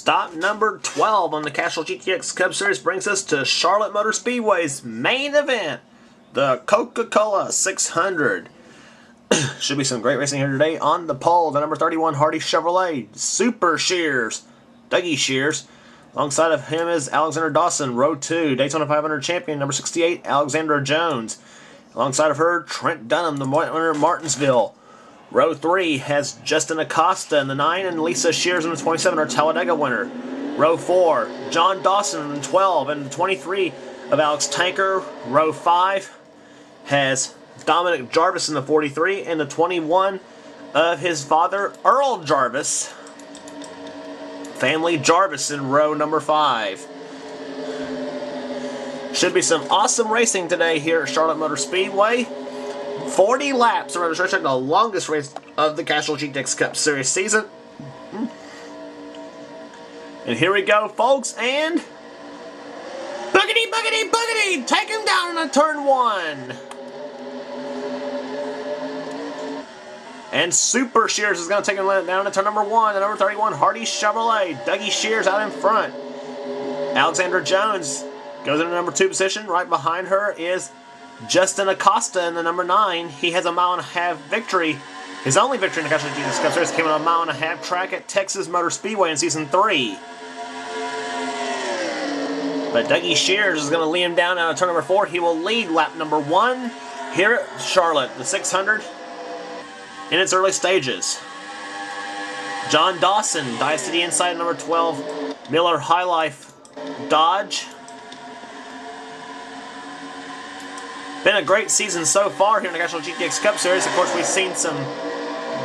Stop number 12 on the Castrol GTX Cup Series brings us to Charlotte Motor Speedway's main event, the Coca-Cola 600. Should be some great racing here today. On the pole, the number 31 Hardy Chevrolet, Super Shears, Dougie Shears. Alongside of him is Alexander Dawson, row 2, Daytona 500 champion, number 68, Alexandra Jones. Alongside of her, Trent Dunham, the winner of Martinsville. Row 3 has Justin Acosta in the 9 and Lisa Shears in the 27, our Talladega winner. Row 4, John Dawson in the 12 and the 23 of Alex Tanker. Row 5 has Dominic Jarvis in the 43 and the 21 of his father, Earl Jarvis. Family Jarvis in row number 5. Should be some awesome racing today here at Charlotte Motor Speedway. 40 laps around the stretch, the longest race of the Castrol GTX Cup Series season. And here we go, folks, and boogity, boogity, boogity! Take him down in turn 1. And Super Shears is going to take him down to turn number 1. The number 31 Hardy Chevrolet, Dougie Shears out in front. Alexandra Jones goes into number 2 position. Right behind her is Justin Acosta in the number 9. He has a 1.5 mile victory. His only victory in the Castrol GTX Cup Series came on a 1.5 mile track at Texas Motor Speedway in Season 3. But Dougie Shears is going to lead him down out of turn number 4. He will lead lap number 1 here at Charlotte, the 600, in its early stages. John Dawson dives to the inside, number 12, Miller High Life Dodge. Been a great season so far here in the Castrol GTX Cup Series. Of course, we've seen some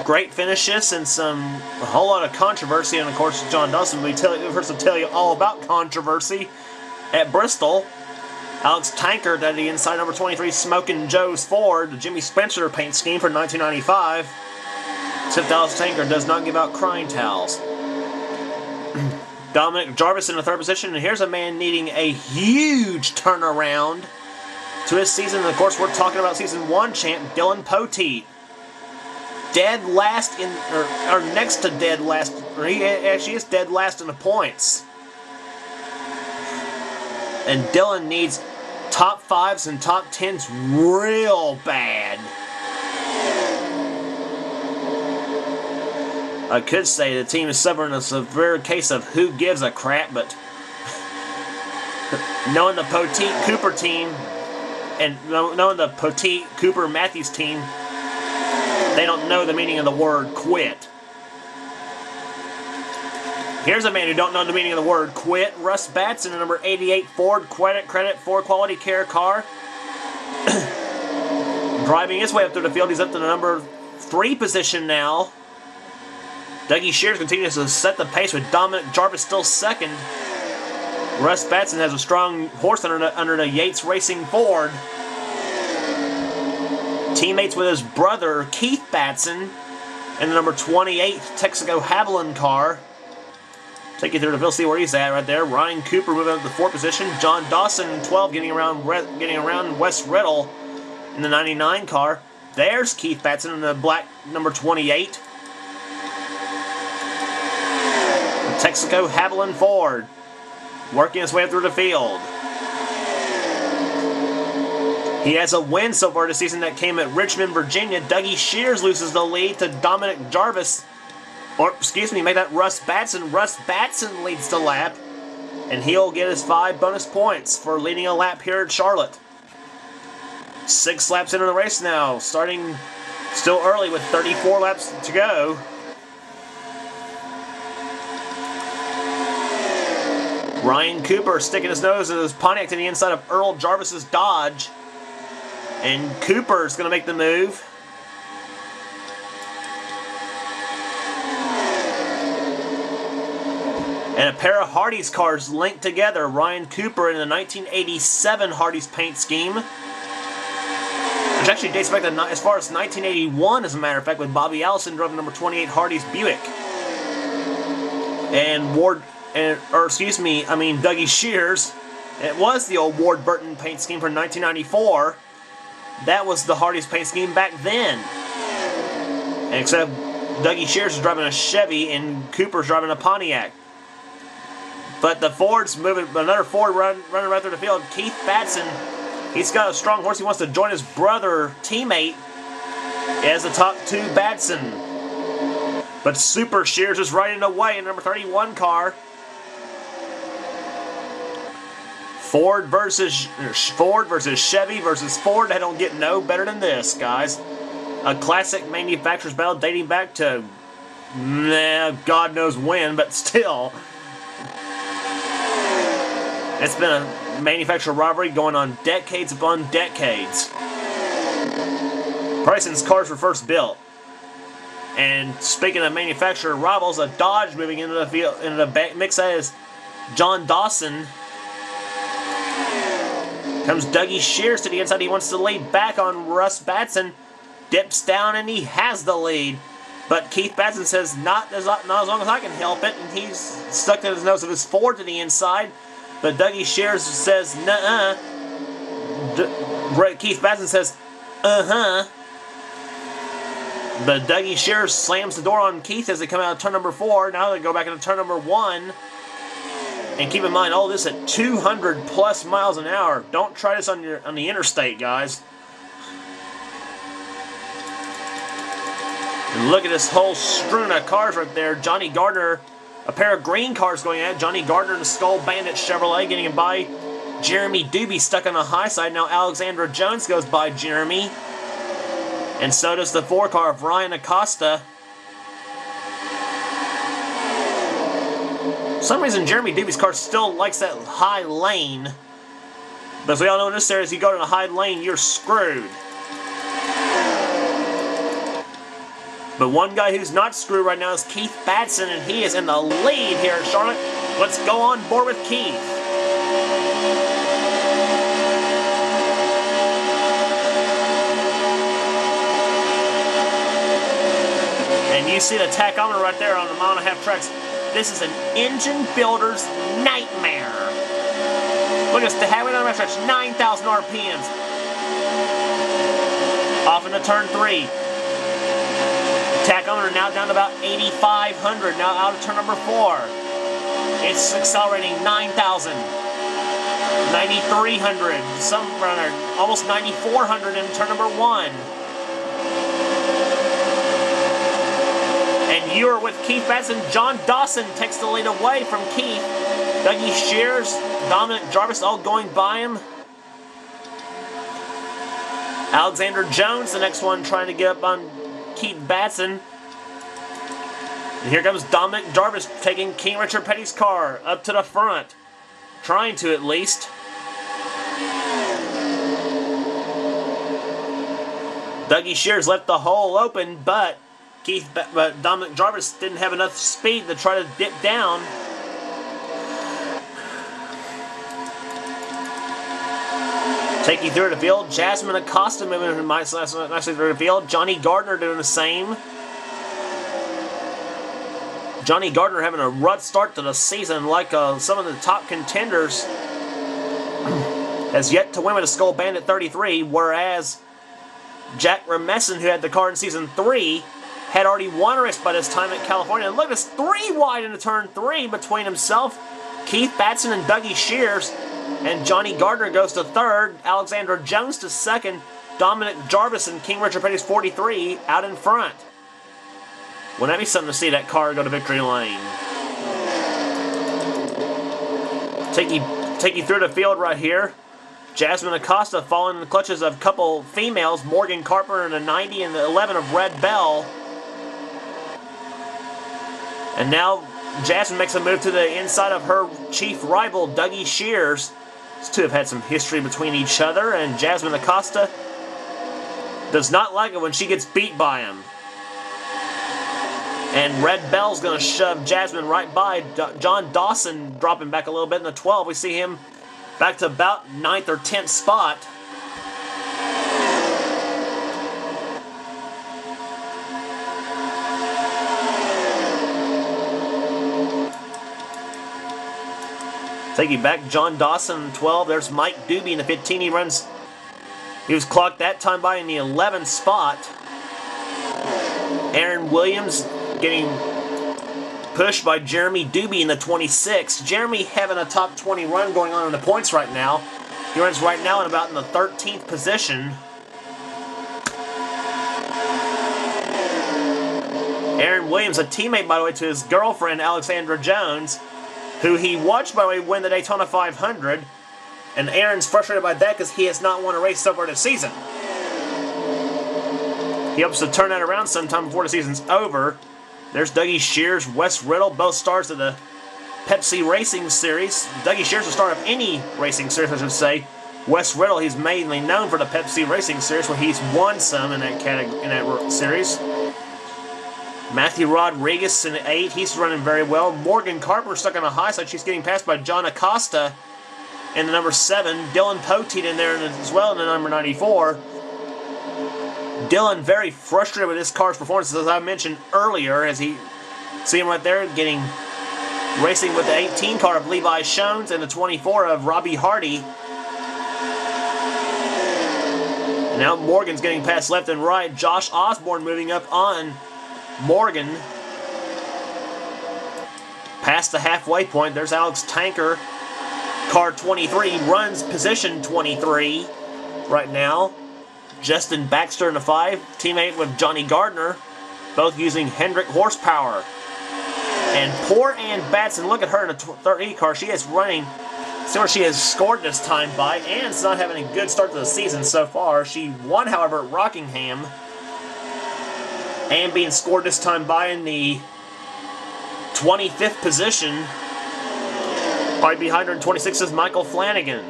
great finishes and a whole lot of controversy. And of course, John Dawson, we've heard to tell you all about controversy at Bristol. Alex Tankard at the inside, number 23, Smokin' Joe's Ford, the Jimmy Spencer paint scheme for 1995. Except Alex Tankard does not give out crying towels. Dominic Jarvis in the 3rd position, and here's a man needing a huge turnaround to his season. And of course, we're talking about Season 1 champ Dylan Poteet. Dead last in, or next to dead last, or he actually is dead last in the points. And Dylan needs top 5s and top 10s real bad. I could say the team is suffering a severe case of who gives a crap, but knowing the Poteet Cooper team, and knowing the Poteet Cooper Matthews team, they don't know the meaning of the word quit. Here's a man who don't know the meaning of the word quit. Russ Batson, the number 88 Ford Credit Ford Quality Care car. Driving his way up through the field. He's up to the number 3 position now. Dougie Shears continues to set the pace with Dominic Jarvis still 2nd. Russ Batson has a strong horse under the Yates Racing Ford. Teammates with his brother, Keith Batson, in the number 28 Texaco Haviland car. Take you through the field, see where he's at right there. Ryan Cooper moving up to the 4th position. John Dawson in 12 getting around Wes Riddle in the 99 car. There's Keith Batson in the black number 28. The Texaco Haviland Ford working his way up through the field. He has a win so far this season that came at Richmond, Virginia. Dougie Shears loses the lead to Dominic Jarvis. Or, excuse me, make that Russ Batson. Russ Batson leads the lap. And he'll get his 5 bonus points for leading a lap here at Charlotte. 6 laps into the race now. Starting still early with 34 laps to go. Ryan Cooper sticking his nose in his Pontiac to the inside of Earl Jarvis's Dodge. And Cooper's going to make the move. And a pair of Hardy's cars linked together. Ryan Cooper in the 1987 Hardy's paint scheme, which actually dates back to as far as 1981, as a matter of fact, with Bobby Allison driving number 28 Hardy's Buick. And Dougie Shears, it was the old Ward Burton paint scheme for 1994. That was the Hardy's paint scheme back then. And except Dougie Shears is driving a Chevy and Cooper's driving a Pontiac. But the Ford's moving, another Ford running right through the field. Keith Batson, he's got a strong horse. He wants to join his brother teammate as the top 2 Batson. But Super Shears is riding away in number 31 car. Ford versus Chevy versus Ford. They don't get no better than this, guys. A classic manufacturer's battle dating back to, God knows when, but still. It's been a manufacturer rivalry going on decades upon decades. Probably since cars were first built. And speaking of manufacturer rivals, a Dodge moving into the field, into the mix as John Dawson. Comes Dougie Shears to the inside. He wants to lead back on Russ Batson. Dips down and he has the lead. But Keith Batson says, not as long as I can help it. And he's stuck to his nose of his Ford to the inside. But Dougie Shears says, nuh-uh. Keith Batson says, uh-huh. But Dougie Shears slams the door on Keith as they come out of turn number 4. Now they go back into turn number 1. And keep in mind, all this at 200 plus miles an hour. Don't try this on the interstate, guys. And look at this whole strewn of cars right there. Johnny Gardner, a pair of green cars going at Johnny Gardner and the Skull Bandit Chevrolet getting by Jeremy Doobie stuck on the high side. Now Alexandra Jones goes by Jeremy. And so does the 4 car of Ryan Acosta. For some reason, Jeremy Doobie's car still likes that high lane. But as we all know in this series, you go to the high lane, you're screwed. But one guy who's not screwed right now is Keith Batson, and he is in the lead here at Charlotte. Let's go on board with Keith. And you see the tachometer right there on the 1.5 tracks. This is an engine builder's nightmare. Look at this, the halfway down the stretch, 9,000 RPMs. Off into turn 3. Tachometer now down to about 8,500. Now out of turn number 4. It's accelerating 9,000. 9,300. Some runner, almost 9,400 in turn number 1. And you're with Keith Batson. John Dawson takes the lead away from Keith. Dougie Shears, Dominic Jarvis all going by him. Alexander Jones, the next one, trying to get up on Keith Batson. And here comes Dominic Jarvis taking King Richard Petty's car up to the front. Trying to, at least. Dougie Shears left the hole open, but Dominic Jarvis didn't have enough speed to try to dip down. Taking through the field, Jasmine Acosta moving nicely through the field. Johnny Gardner doing the same. Johnny Gardner having a rough start to the season, like some of the top contenders. Has yet to win with a Skull Bandit 33, whereas Jack Remesson, who had the car in Season 3, had already won a race by this time at California. And look at this, 3 wide into turn 3 between himself, Keith Batson and Dougie Shears. And Johnny Gardner goes to 3rd, Alexander Jones to 2nd, Dominic Jarvis and King Richard Petty's 43 out in front. Wouldn't that be something to see that car go to victory lane? Take you through the field right here. Jasmine Acosta falling in the clutches of a couple females, Morgan Carpenter in the 90 and the 11 of Red Bell. And now Jasmine makes a move to the inside of her chief rival, Dougie Shears. These two have had some history between each other, and Jasmine Acosta does not like it when she gets beat by him. And Red Bell's going to shove Jasmine right by. John Dawson dropping back a little bit in the 12. We see him back to about 9th or 10th spot. Taking back John Dawson, 12. There's Mike Doobie in the 15. He was clocked that time by in the 11th spot. Aaron Williams getting pushed by Jeremy Doobie in the 26. Jeremy having a top 20 run going on in the points right now. He runs right now in about in the 13th position. Aaron Williams, a teammate, by the way, to his girlfriend, Alexandra Jones, who he watched, by the way, win the Daytona 500. And Aaron's frustrated by that because he has not won a race so far this season. He hopes to turn that around sometime before the season's over. There's Dougie Shears, Wes Riddle, both stars of the Pepsi Racing Series. Dougie Shears is the star of any racing series, I should say. Wes Riddle, he's mainly known for the Pepsi Racing Series, where he's won some in that series. Matthew Rodriguez in 8, he's running very well. Morgan Carper stuck on a high side. She's getting passed by John Acosta in the number 7. Dylan Poteet in there as well in the number 94. Dylan very frustrated with this car's performance, as I mentioned earlier, as he see him right there racing with the 18 car of Levi Shones and the 24 of Robbie Hardy. And now Morgan's getting passed left and right. Josh Osborne moving up on Morgan. Past the halfway point, there's Alex Tanker. Car 23 runs position 23 right now. Justin Baxter in the 5, teammate with Johnny Gardner, both using Hendrick horsepower. And poor Ann Batson, look at her in the 30 car. She is running, see where she has scored this time by. Ann's not having a good start to the season so far. She won, however, at Rockingham. Ann being scored this time by in the 25th position. Right behind her in 26 is Michael Flanagan.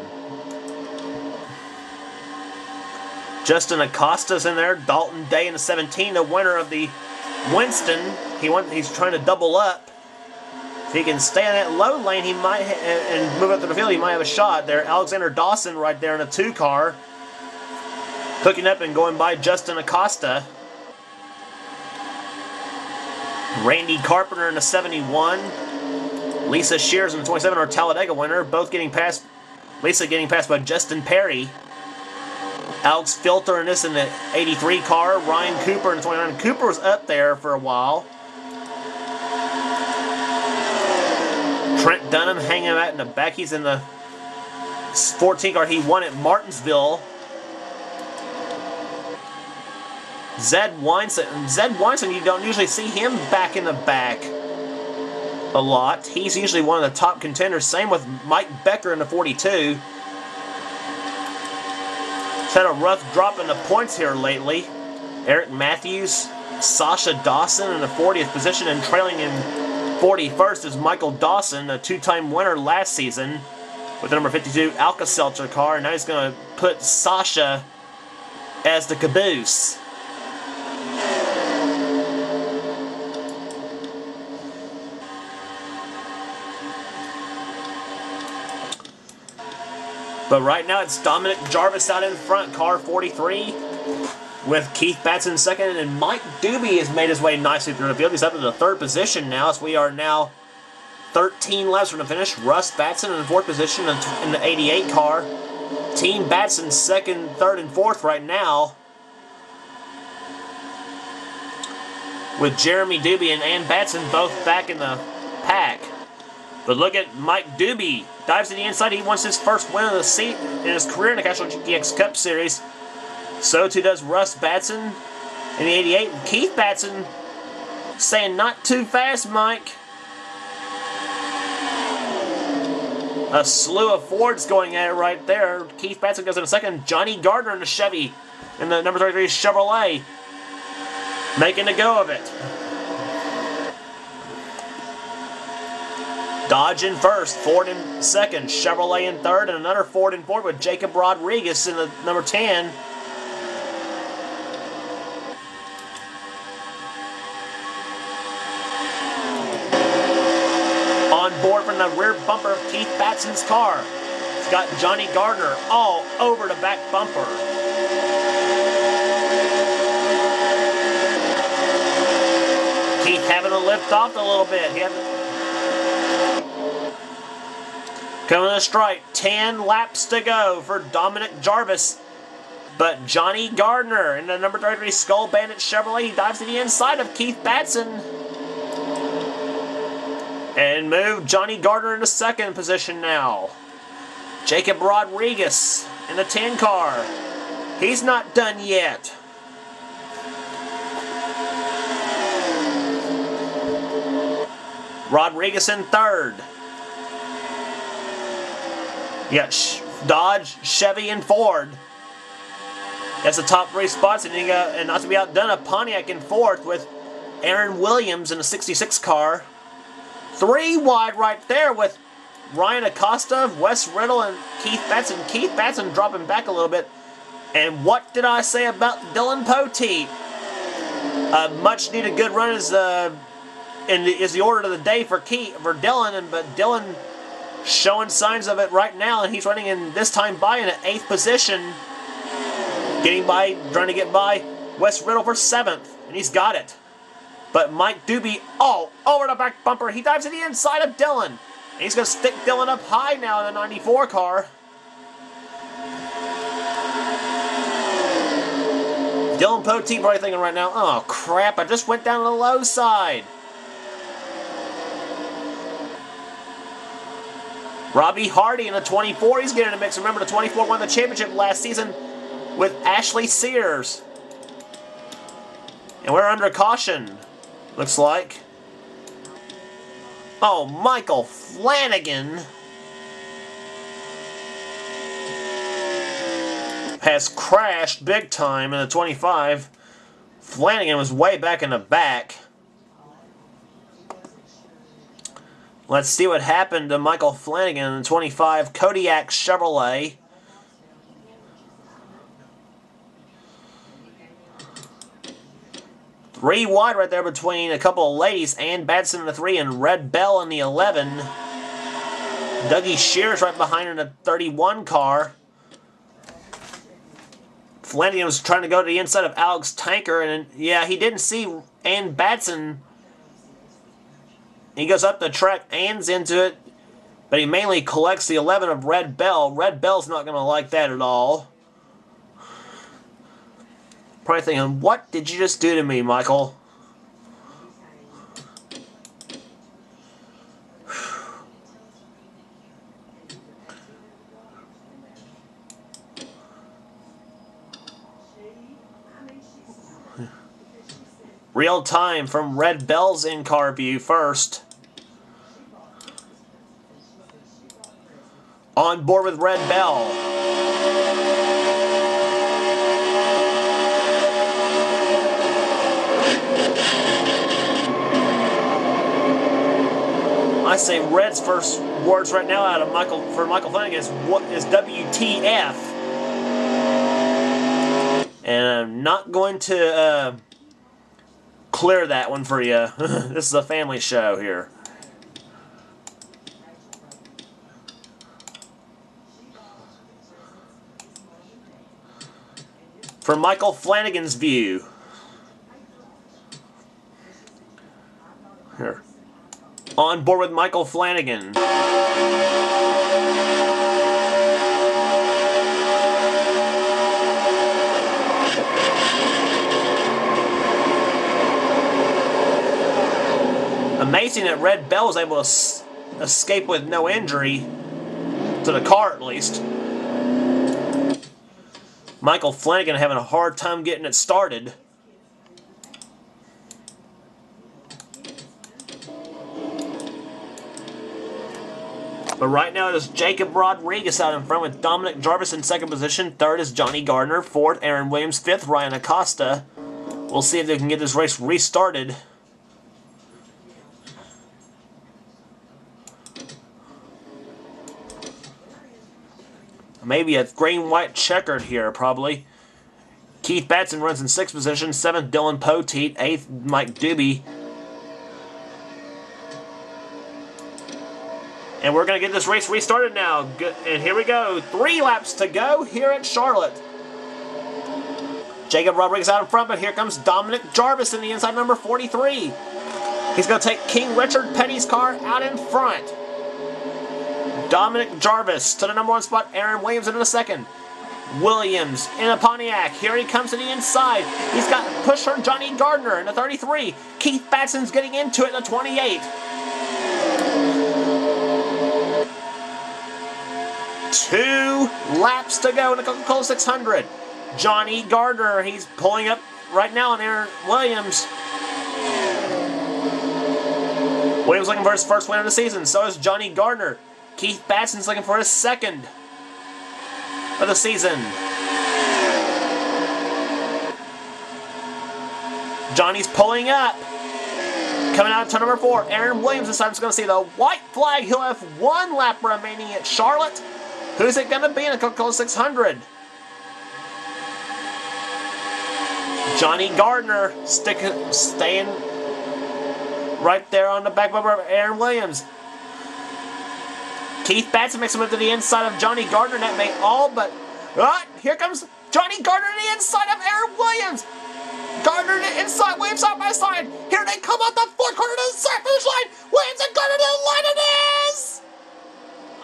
Justin Acosta's in there. Dalton Day in the 17, the winner of the Winston. He's trying to double up. If he can stay in that low lane, he might and move up to the field, he might have a shot there. Alexander Dawson right there in a 2 car. Hooking up and going by Justin Acosta. Randy Carpenter in the 71. Lisa Shears in the 27, our Talladega winner. Both getting past, Lisa getting passed by Justin Perry. Alex Filter in this in the 83 car. Ryan Cooper in the 29. Cooper was up there for a while. Trent Dunham hanging out in the back. He's in the 14 car. He won at Martinsville. Zed Weinstein, you don't usually see him back in the back a lot. He's usually one of the top contenders. Same with Mike Becker in the 42. Had a rough drop in the points here lately. Eric Matthews, Sasha Dawson in the 40th position, and trailing in 41st is Michael Dawson, a 2-time winner last season with the number 52 Alka-Seltzer car. And now he's going to put Sasha as the caboose. But right now it's Dominic Jarvis out in front, car 43, with Keith Batson second, and Mike Doobie has made his way nicely through the field. He's up in the 3rd position now, as we are now 13 laps from the finish. Russ Batson in the 4th position in the 88 car. Team Batson 2nd, 3rd, and 4th right now, with Jeremy Doobie and Ann Batson both back in the pack. But look at Mike Doobie. Dives to the inside. He wants his first win of the seat in his career in the Castrol GTX Cup Series. So too does Russ Batson in the 88. And Keith Batson saying, "Not too fast, Mike." A slew of Fords going at it right there. Keith Batson goes in a second. Johnny Gardner in the Chevy in the number 33 Chevrolet, making a go of it. Dodge in first, Ford in second, Chevrolet in third, and another Ford in fourth with Jacob Rodriguez in the number 10. On board from the rear bumper of Keith Batson's car, it's got Johnny Gardner all over the back bumper. Keith having to lift off a little bit. Coming to the stripe, 10 laps to go for Dominic Jarvis. But Johnny Gardner in the number 33 Skull Bandit Chevrolet, he dives to the inside of Keith Batson. And move Johnny Gardner into second position now. Jacob Rodriguez in the 10 car. He's not done yet. Rodriguez in third. You got Dodge, Chevy, and Ford. That's the top 3 spots, and you got, and not to be outdone, a Pontiac in fourth with Aaron Williams in the 66 car. 3 wide right there with Ryan Acosta, Wes Riddle, and Keith Batson. Keith Batson dropping back a little bit. And what did I say about Dylan Poteet? A much-needed good run is the order of the day for Dylan, but Dylan showing signs of it right now, and he's running in this time by in an 8th position, trying to get by Wes Riddle for 7th, and he's got it. But Mike Doobie, over the back bumper, he dives to the inside of Dylan, and he's going to stick Dylan up high now in the 94 car. Dylan Poteet probably thinking right now, oh crap, I just went down to the low side. Robbie Hardy in the 24, he's getting in the mix. Remember, the 24 won the championship last season with Ashley Sears. And we're under caution, looks like. Oh, Michael Flanagan has crashed big time in the 25. Flanagan was way back in the back. Let's see what happened to Michael Flanagan in the 25 Kodiak Chevrolet. Three wide right there between a couple of ladies. Ann Batson in the 3 and Red Bell in the 11. Dougie Shears right behind in the 31 car. Flanagan was trying to go to the inside of Alex Tanker, and yeah, he didn't see Ann Batson. He goes up the track, Ann's into it, but he mainly collects the 11 of Red Bell. Red Bell's not going to like that at all. Probably thinking, what did you just do to me, Michael? Real time from Red Bell's in-car view first. On board with Red Bell. I say Red's first words right now out of Michael Flanagan is what is WTF. And I'm not going to clear that one for you. This is a family show here. From Michael Flanagan's view. Here. On board with Michael Flanagan. Amazing that Red Bell was able to escape with no injury, to the car at least. Michael Flanagan having a hard time getting it started. But right now it is Jacob Rodriguez out in front with Dominic Jarvis in second position. Third is Johnny Gardner. Fourth, Aaron Williams. Fifth, Ryan Acosta. We'll see if they can get this race restarted. Maybe a green-white checkered here, probably. Keith Batson runs in sixth position. Seventh, Dylan Poteet. Eighth, Mike Doobie. And we're going to get this race restarted now. And here we go. 3 laps to go here at Charlotte. Jacob Rodriguez out in front, but here comes Dominic Jarvis in the inside number 43. He's going to take King Richard Petty's car out in front. Dominic Jarvis to the number 1 spot. Aaron Williams into the second. Williams in a Pontiac. Here he comes to the inside. He's got push from Johnny Gardner in the 33. Keith Batson's getting into it in the 28. 2 laps to go in the Coca-Cola 600. Johnny Gardner, he's pulling up right now on Aaron Williams. Williams looking for his first win of the season. So is Johnny Gardner. Keith Batson's looking for his second of the season. Johnny's pulling up. Coming out of turn number 4, Aaron Williams this time is going to see the white flag. He'll have 1 lap remaining at Charlotte. Who's it going to be in the Coca-Cola 600? Johnny Gardner staying right there on the back bumper of Aaron Williams. Keith Batson makes a move to the inside of Johnny Gardner. That may all but... here comes Johnny Gardner to the inside of Aaron Williams. Gardner to the inside, Williams side by side. Here they come out the forecorner to the finish line. Williams and Gardner to the line. It is...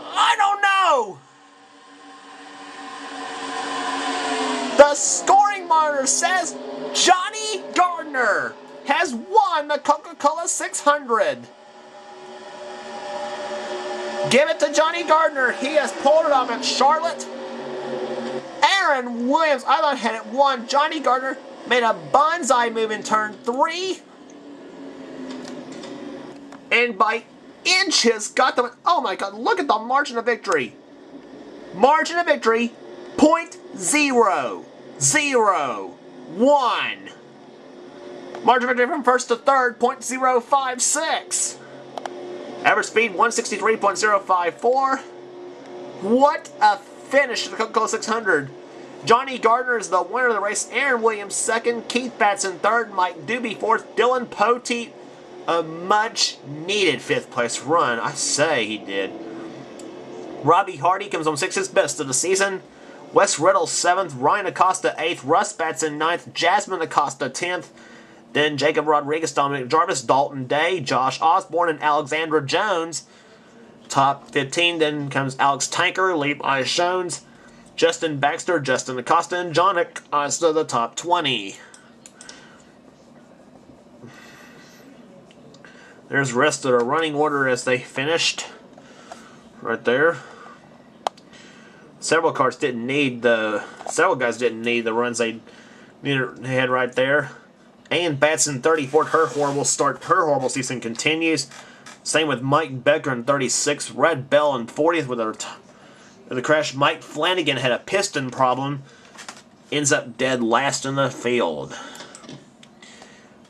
I don't know. The scoring monitor says Johnny Gardner has won the Coca-Cola 600. Give it to Johnny Gardner. He has pulled it off at Charlotte. Aaron Williams, I thought, had it won. Johnny Gardner made a bonsai move in turn 3. And by inches got them. Oh my God, look at the margin of victory. Margin of victory, 0.001. Margin of victory from first to third, 0.056. Average speed, 163.054. What a finish to the Coca-Cola 600. Johnny Gardner is the winner of the race. Aaron Williams second. Keith Batson third. Mike Doobie fourth. Dylan Poteet, a much-needed 5th place run. I say he did. Robbie Hardy comes on 6th, his best of the season. Wes Riddle 7th. Ryan Acosta 8th. Russ Batson 9th. Jasmine Acosta 10th. Then Jacob Rodriguez, Dominic Jarvis, Dalton Day, Josh Osborne, and Alexandra Jones. Top 15, then comes Alex Tanker, Levi Jones, Justin Baxter, Justin Acosta, and John Acosta, the top 20. There's the rest of the running order as they finished. Right there. Several guys didn't need the runs they had right there. Ann Batson, 34th, her horrible season continues. Same with Mike Becker in 36th. Red Bell in 40th with a crash. Mike Flanagan had a piston problem. Ends up dead last in the field.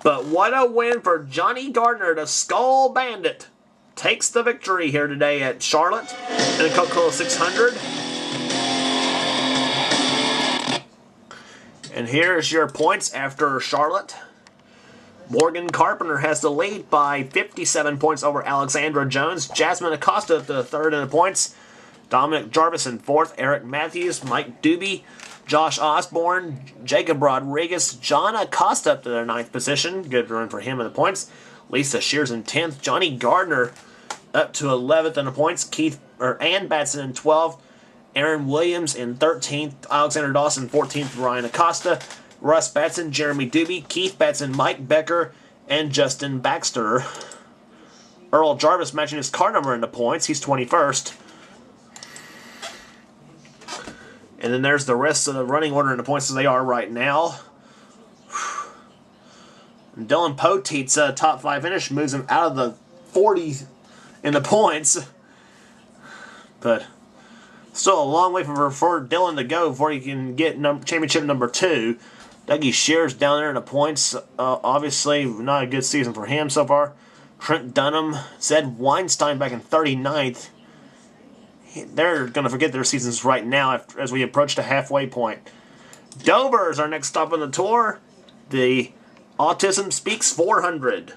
But what a win for Johnny Gardner. The Skull Bandit takes the victory here today at Charlotte in the Coca-Cola 600. And here's your points after Charlotte. Morgan Carpenter has the lead by 57 points over Alexandra Jones. Jasmine Acosta at the 3rd in the points. Dominic Jarvis in 4th. Eric Matthews, Mike Doobie, Josh Osborne, Jacob Rodriguez, John Acosta up to the 9th position. Good run for him in the points. Lisa Shears in 10th. Johnny Gardner up to 11th in the points. Ann Batson in 12th. Aaron Williams in 13th. Alexander Dawson 14th. Ryan Acosta. Russ Batson, Jeremy Doobie, Keith Batson, Mike Becker, and Justin Baxter. Earl Jarvis matching his car number in the points. He's 21st. And then there's the rest of the running order in the points as they are right now. And Dylan Poteet's top 5 finish moves him out of the 40s in the points. But still a long way for Dylan to go before he can get championship number 2. Dougie Shears down there in the points. Obviously, not a good season for him so far. Trent Dunham, Zed Weinstein back in 39th. They're going to forget their seasons right now as we approach the halfway point. Dover is our next stop on the tour. The Autism Speaks 400.